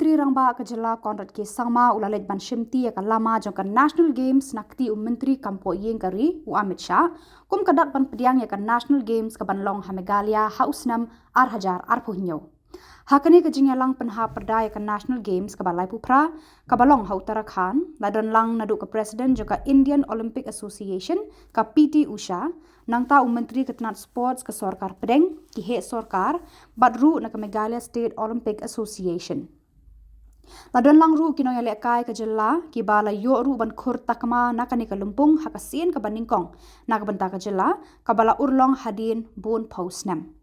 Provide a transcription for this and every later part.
Menteri Rangba ke Jela Konrad ke Sama ulalet ban shimti ya lama jongkan National Games nakti Menteri Kampo Yeng Kari u Amit Shah kum kadak ban pediang ya National Games ke ban long Hamegalia hausnam Arhajar Arpuhnyo. Hakani ke jingyalang penha perda ya National Games ke balai pupra ke balong ha Uttarakhand ladon lang nadu ke Presiden juga Indian Olympic Association ke PT Usha nangta Menteri Ketenat Sports ke Sorkar Pedeng ki he Sorkar badru na ke Meghalaya State Olympic Association. Ladon lang ru kino ya lekai ke Jela ki bala yo ru ban khur takma na kani ke Lumpung hakasin ke Baningkong na ke benta ke Jela ke bala urlong hadin bun pausnam.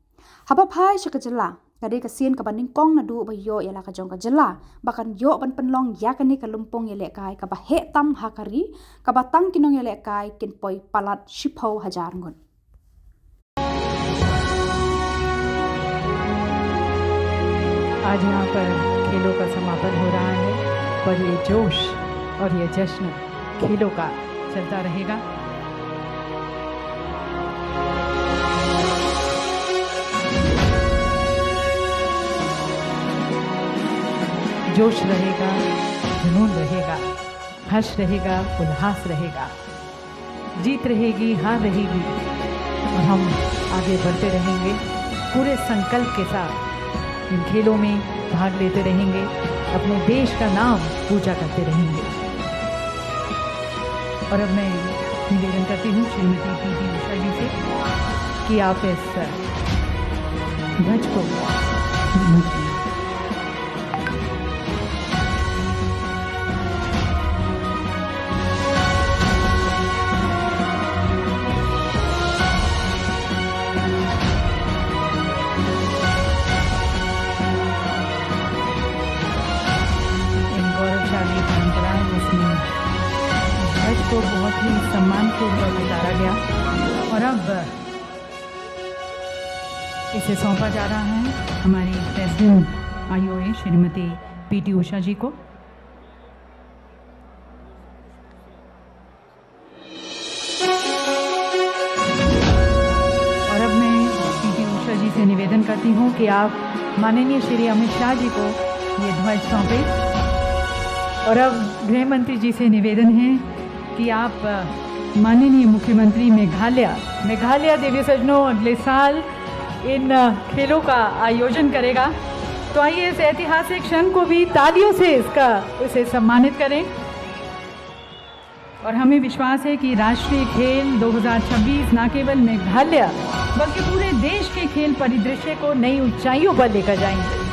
Haba phai ke Jela kadi kesin ke Baningkong na du ba yo ya la ke jong ke Jela bahkan yo ban penlong ya kani ke Lumpung ya lekai ke ba he tam hakari ke batang kino ya lekai kin poi palat shipau hajar ngun. आज यहाँ पर खेलों का समापन हो रहा है और ये जोश और ये जश्न खेलों का चलता रहेगा। जोश रहेगा, जुनून रहेगा, हर्ष रहेगा, उल्लास रहेगा, जीत रहेगी, हार रहेगी और हम आगे बढ़ते रहेंगे पूरे संकल्प के साथ इन खेलों में भाग लेते रहेंगे, अपने देश का नाम ऊंचा करते रहेंगे। और अब मैं निवेदन करती हूँ श्रीमती PT उषा जी से कि आप इस ध्वज को को बहुत ही सम्मानपूर्वक उतारा गया और अब इसे सौंपा जा रहा है हमारी president IOA Shrimati PT Usha जी को। और अब मैं PT उषा जी से निवेदन करती हूँ कि आप माननीय श्री अमित शाह जी को ये ध्वज सौंपे। और अब गृह मंत्री जी से निवेदन है कि आप माननीय मुख्यमंत्री मेघालय देवी सजनों अगले साल इन खेलों का आयोजन करेगा, तो आइए इस ऐतिहासिक क्षण को भी तालियों से इसे सम्मानित करें। और हमें विश्वास है कि राष्ट्रीय खेल 2026 न केवल मेघालय बल्कि पूरे देश के खेल परिदृश्य को नई ऊंचाइयों पर लेकर जाएंगे।